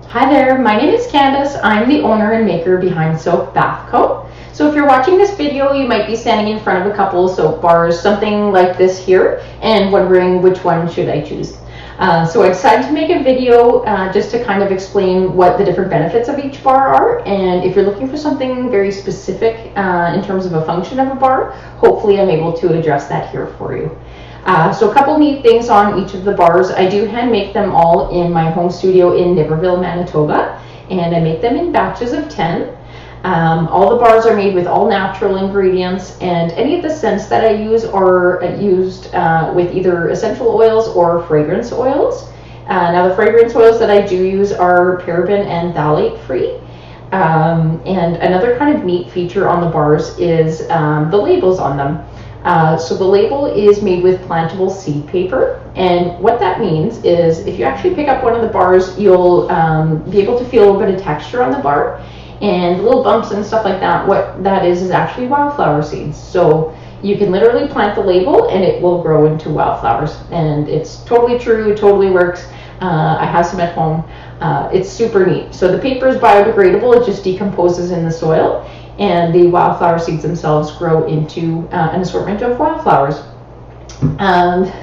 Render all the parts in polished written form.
Hi there, my name is Candace. I'm the owner and maker behind Soap Bath Co. So if you're watching this video, you might be standing in front of a couple of soap bars, something like this here, and wondering which one should I choose. So I decided to make a video just to kind of explain what the different benefits of each bar are, and if you're looking for something very specific in terms of a function of a bar, hopefully I'm able to address that here for you. So a couple neat things on each of the bars. I do hand make them all in my home studio in Niverville, Manitoba, and I make them in batches of 10. All the bars are made with all natural ingredients, and any of the scents that I use are used with either essential oils or fragrance oils. Now the fragrance oils that I do use are paraben and phthalate free. And another kind of neat feature on the bars is the labels on them. So the label is made with plantable seed paper, and what that means is if you actually pick up one of the bars, you'll be able to feel a little bit of texture on the bar, and little bumps and stuff like that. What that is actually wildflower seeds. So you can literally plant the label and it will grow into wildflowers, and it's totally true, it totally works. I have some at home. It's super neat. So the paper is biodegradable, it just decomposes in the soil, and the wildflower seeds themselves grow into an assortment of wildflowers.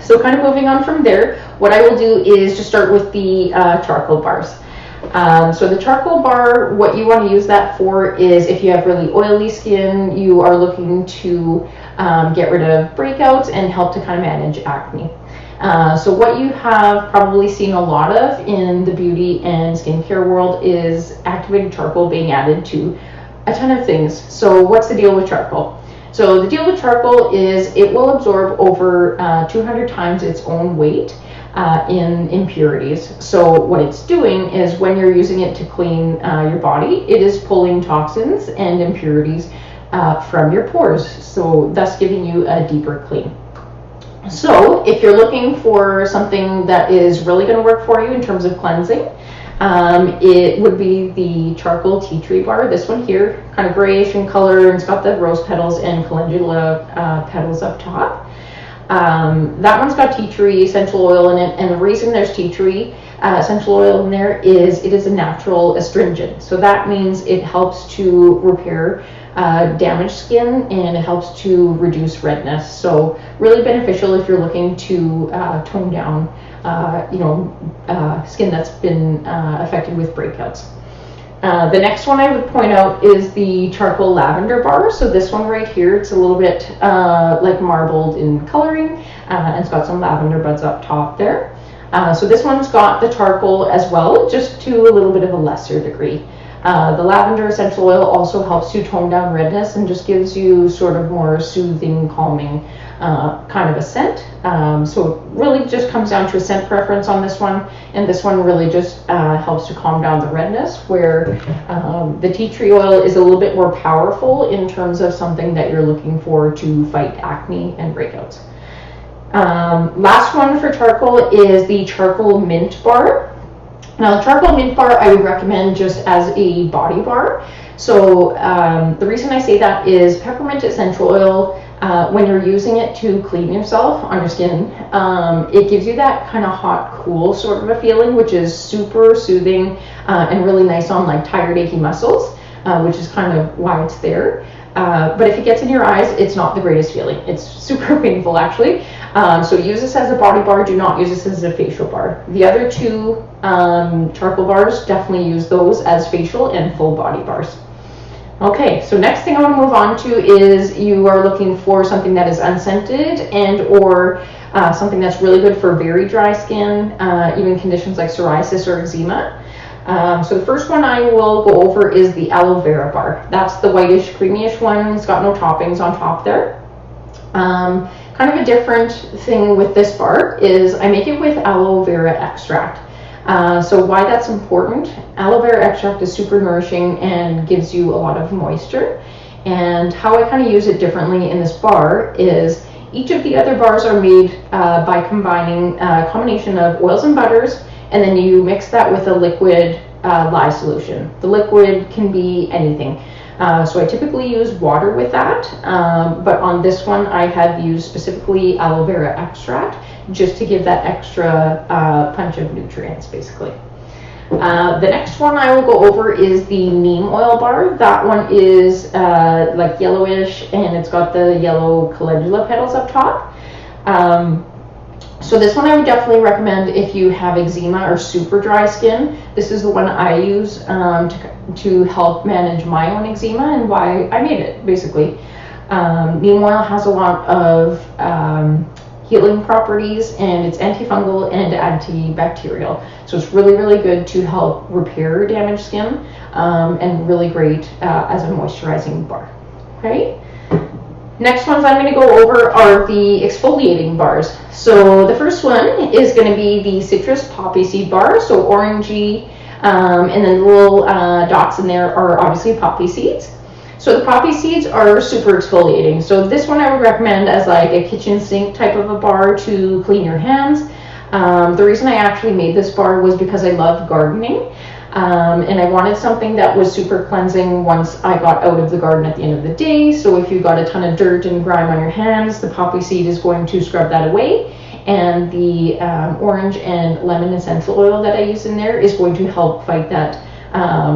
So kind of moving on from there, what I will do is just start with the charcoal bars. So the charcoal bar, what you want to use that for is if you have really oily skin, you are looking to get rid of breakouts and help to kind of manage acne. So what you have probably seen a lot of in the beauty and skincare world is activated charcoal being added to a ton of things. So what's the deal with charcoal? So the deal with charcoal is it will absorb over 200 times its own weight in impurities. So what it's doing is when you're using it to clean your body, it is pulling toxins and impurities from your pores, so thus giving you a deeper clean. So if you're looking for something that is really going to work for you in terms of cleansing, it would be the charcoal tea tree bar. This one here, kind of grayish in color, and it's got the rose petals and calendula petals up top. That one's got tea tree essential oil in it, and the reason there's tea tree essential oil in there is it is a natural astringent. So that means it helps to repair damaged skin, and it helps to reduce redness. So really beneficial if you're looking to tone down skin that's been affected with breakouts. The next one I would point out is the charcoal lavender bar. So this one right here, it's a little bit like marbled in coloring, and it's got some lavender buds up top there. So this one's got the charcoal as well, just to a little bit of a lesser degree. The lavender essential oil also helps to tone down redness and just gives you sort of more soothing, calming kind of a scent. So it really just comes down to a scent preference on this one, and this one really just helps to calm down the redness, where the tea tree oil is a little bit more powerful in terms of something that you're looking for to fight acne and breakouts. Last one for charcoal is the charcoal mint bar. Now, the charcoal mint bar I would recommend just as a body bar. So the reason I say that is peppermint essential oil, when you're using it to clean yourself on your skin, it gives you that kind of hot, cool sort of a feeling, which is super soothing and really nice on like tired, achy muscles, which is kind of why it's there. But if it gets in your eyes, it's not the greatest feeling. It's super painful, actually. So use this as a body bar. Do not use this as a facial bar. The other two charcoal bars, definitely use those as facial and full body bars. Okay, so next thing I want to move on to is you are looking for something that is unscented and or something that's really good for very dry skin, even conditions like psoriasis or eczema. So the first one I will go over is the aloe vera bar. That's the whitish, creamyish one. It's got no toppings on top there. Kind of a different thing with this bar is I make it with aloe vera extract. So why that's important, aloe vera extract is super nourishing and gives you a lot of moisture. And how I kind of use it differently in this bar is each of the other bars are made by combining a combination of oils and butters, and then you mix that with a liquid lye solution. The liquid can be anything. So I typically use water with that, but on this one I have used specifically aloe vera extract just to give that extra punch of nutrients, basically. The next one I will go over is the neem oil bar. That one is like yellowish, and it's got the yellow calendula petals up top. So this one I would definitely recommend if you have eczema or super dry skin. This is the one I use to help manage my own eczema and why I made it, basically. Neem oil has a lot of healing properties, and it's antifungal and antibacterial. So it's really, really good to help repair damaged skin, and really great as a moisturizing bar. Okay. Next ones I'm going to go over are the exfoliating bars. So the first one is going to be the citrus poppy seed bar, so orangey, and then the little dots in there are obviously poppy seeds. So the poppy seeds are super exfoliating. So this one I would recommend as like a kitchen sink type of a bar to clean your hands. The reason I actually made this bar was because I love gardening. And I wanted something that was super cleansing once I got out of the garden at the end of the day. So if you got a ton of dirt and grime on your hands, the poppy seed is going to scrub that away. And the orange and lemon essential oil that I use in there is going to help fight that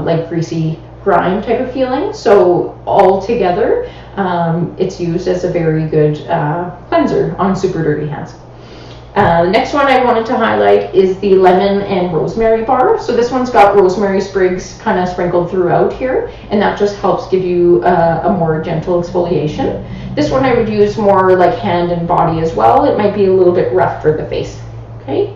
like greasy grime type of feeling. So all together, it's used as a very good cleanser on super dirty hands. The next one I wanted to highlight is the lemon and rosemary bar. So this one's got rosemary sprigs kind of sprinkled throughout here, and that just helps give you a more gentle exfoliation. This one I would use more like hand and body as well. It might be a little bit rough for the face. Okay.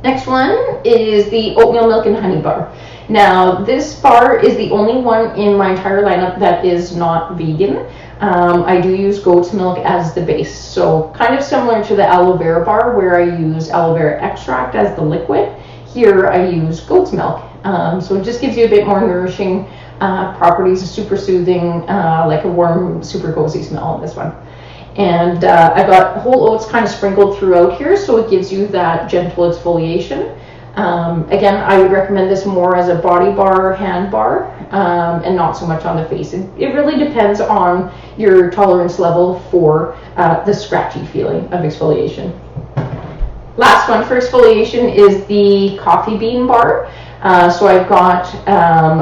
Next one is the oatmeal milk and honey bar. Now this bar is the only one in my entire lineup that is not vegan. I do use goat's milk as the base, so kind of similar to the aloe vera bar where I use aloe vera extract as the liquid. Here I use goat's milk, so it just gives you a bit more nourishing properties, super soothing, like a warm, super cozy smell in this one. And I've got whole oats kind of sprinkled throughout here, so it gives you that gentle exfoliation. Again, I would recommend this more as a body bar, hand bar, and not so much on the face. It really depends on your tolerance level for the scratchy feeling of exfoliation. Last one for exfoliation is the coffee bean bar. So I've got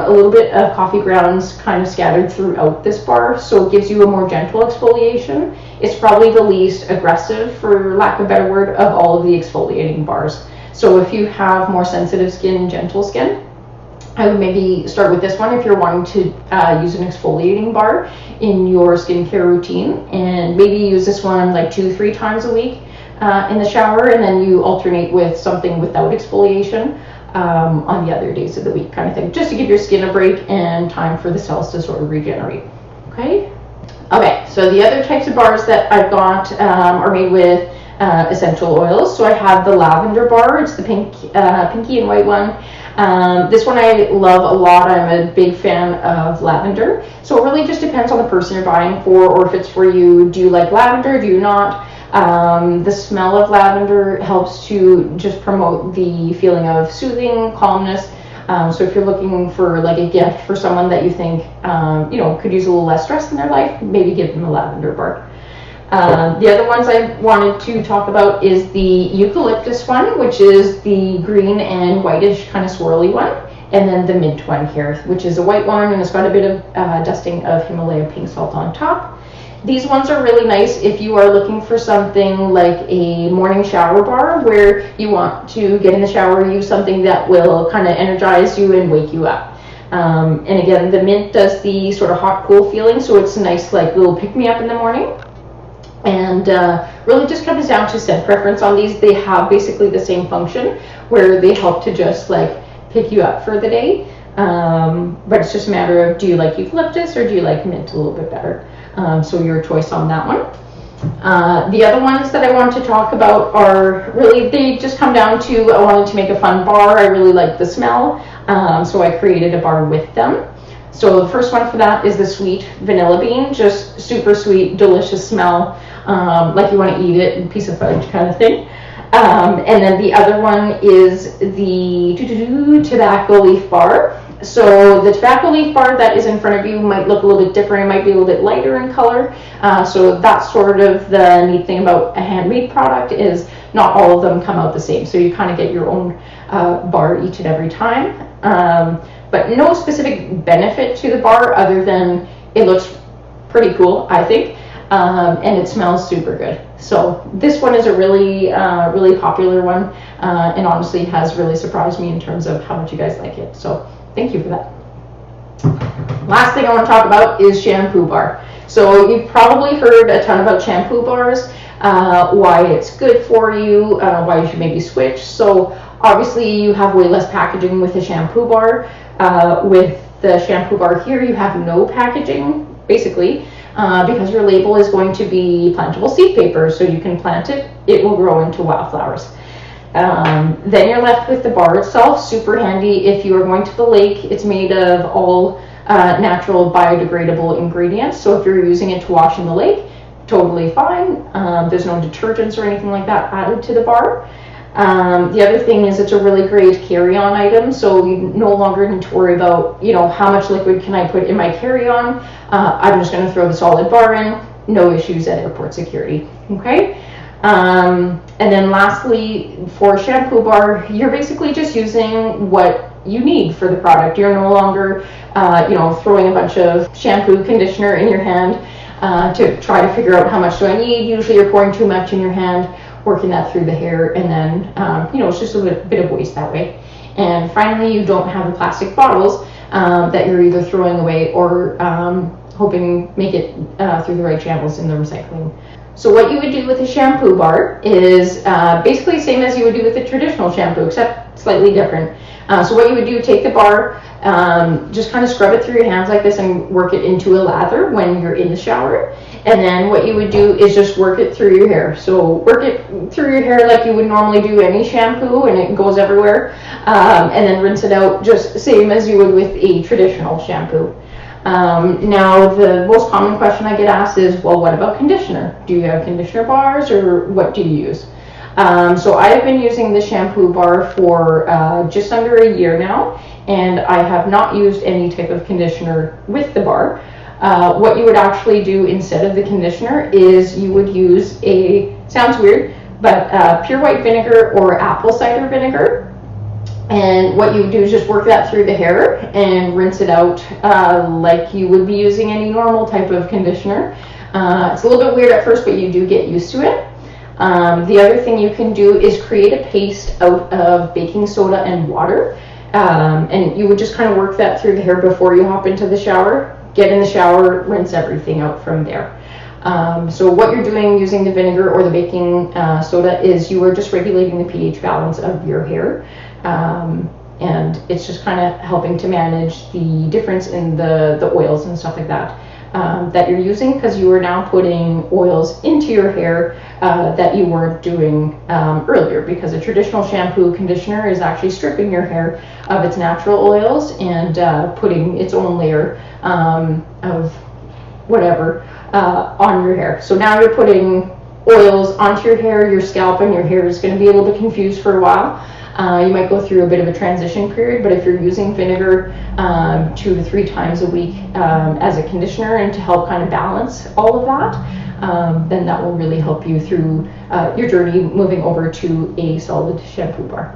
a little bit of coffee grounds kind of scattered throughout this bar, so it gives you a more gentle exfoliation. It's probably the least aggressive, for lack of a better word, of all of the exfoliating bars. So if you have more sensitive skin, gentle skin, I would maybe start with this one if you're wanting to use an exfoliating bar in your skincare routine, and maybe use this one like 2-3 times a week in the shower, and then you alternate with something without exfoliation on the other days of the week, kind of thing, just to give your skin a break and time for the cells to sort of regenerate. Okay. Okay, so the other types of bars that I've got are made with essential oils. So I have the lavender bar. It's the pinky and white one. This one I love a lot. I'm a big fan of lavender. So it really just depends on the person you're buying for, or if it's for you. Do you like lavender? Do you not? The smell of lavender helps to just promote the feeling of soothing, calmness. So if you're looking for like a gift for someone that you think could use a little less stress in their life, maybe give them a lavender bar. The other ones I wanted to talk about is the eucalyptus one, which is the green and whitish kind of swirly one, and then the mint one here, which is a white one, and it's got a bit of dusting of Himalaya pink salt on top. These ones are really nice if you are looking for something like a morning shower bar where you want to get in the shower, use something that will kind of energize you and wake you up. And again, the mint does the sort of hot, cool feeling, so it's a nice like little pick-me-up in the morning. And really just comes down to scent preference on these. They have basically the same function where they help to just like pick you up for the day. But it's just a matter of, do you like eucalyptus or do you like mint a little bit better? So your choice on that one. The other ones that I want to talk about are really, they just come down to, I wanted to make a fun bar. I really like the smell, so I created a bar with them. So the first one for that is the sweet vanilla bean, just super sweet, delicious smell, like you want to eat it, a piece of fudge kind of thing. And then the other one is the tobacco leaf bar. So the tobacco leaf bar that is in front of you might look a little bit different. It might be a little bit lighter in color. So that's sort of the neat thing about a handmade product, is not all of them come out the same. So you kind of get your own bar each and every time. But no specific benefit to the bar other than it looks pretty cool, I think. And it smells super good. So this one is a really, really popular one, and honestly has really surprised me in terms of how much you guys like it. So thank you for that. Last thing I want to talk about is shampoo bar. So you've probably heard a ton about shampoo bars, why it's good for you, why you should maybe switch. So obviously you have way less packaging with the shampoo bar. With the shampoo bar here, you have no packaging, basically. Because your label is going to be plantable seed paper, so you can plant it, it will grow into wildflowers. Then you're left with the bar itself, super handy if you are going to the lake. It's made of all natural biodegradable ingredients, so if you're using it to wash in the lake, totally fine. There's no detergents or anything like that added to the bar. The other thing is it's a really great carry-on item, so you no longer need to worry about, how much liquid can I put in my carry-on. I'm just going to throw the solid bar in, no issues at airport security. Okay. And then lastly, for shampoo bar, you're basically just using what you need for the product. You're no longer, throwing a bunch of shampoo, conditioner in your hand to try to figure out how much do I need. Usually you're pouring too much in your hand, working that through the hair, and then, it's just a bit of waste that way. And finally, you don't have the plastic bottles that you're either throwing away or hoping make it through the right channels in the recycling. So what you would do with a shampoo bar is basically the same as you would do with a traditional shampoo, except slightly different. So what you would do, take the bar, just kind of scrub it through your hands like this and work it into a lather when you're in the shower. And then what you would do is just work it through your hair. So work it through your hair like you would normally do any shampoo, and it goes everywhere. And then rinse it out just same as you would with a traditional shampoo. Now, the most common question I get asked is, well, what about conditioner? Do you have conditioner bars, or what do you use? So I've been using the shampoo bar for just under a year now, and I have not used any type of conditioner with the bar. What you would actually do instead of the conditioner is you would use sounds weird, but pure white vinegar or apple cider vinegar. And what you would do is just work that through the hair and rinse it out like you would be using any normal type of conditioner. It's a little bit weird at first, but you do get used to it. The other thing you can do is create a paste out of baking soda and water. And you would just kind of work that through the hair before you hop into the shower. Get in the shower, rinse everything out from there. So what you're doing using the vinegar or the baking soda is you are just regulating the pH balance of your hair. And it's just kind of helping to manage the difference in the oils and stuff like that that you're using, because you are now putting oils into your hair that you weren't doing earlier, because a traditional shampoo conditioner is actually stripping your hair of its natural oils and putting its own layer of whatever on your hair. So now you're putting oils onto your hair, your scalp, and your hair is going to be a little bit confused for a while. You might go through a bit of a transition period, but if you're using vinegar 2 to 3 times a week as a conditioner and to help kind of balance all of that, then that will really help you through your journey moving over to a solid shampoo bar.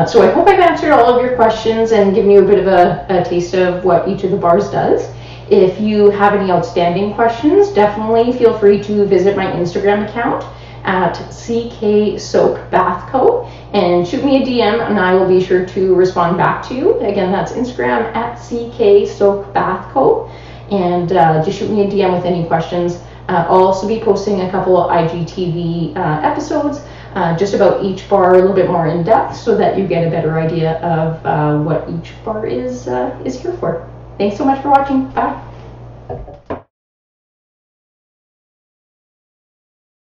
So I hope I've answered all of your questions and given you a bit of a taste of what each of the bars does. If you have any outstanding questions, definitely feel free to visit my Instagram account at CK Soap Bath Co. and shoot me a DM, and I will be sure to respond back to you. Again, that's Instagram at CK Soap Bath Co. And just shoot me a DM with any questions. I'll also be posting a couple of IGTV episodes just about each bar a little bit more in depth, so that you get a better idea of what each bar is here for. Thanks so much for watching. Bye.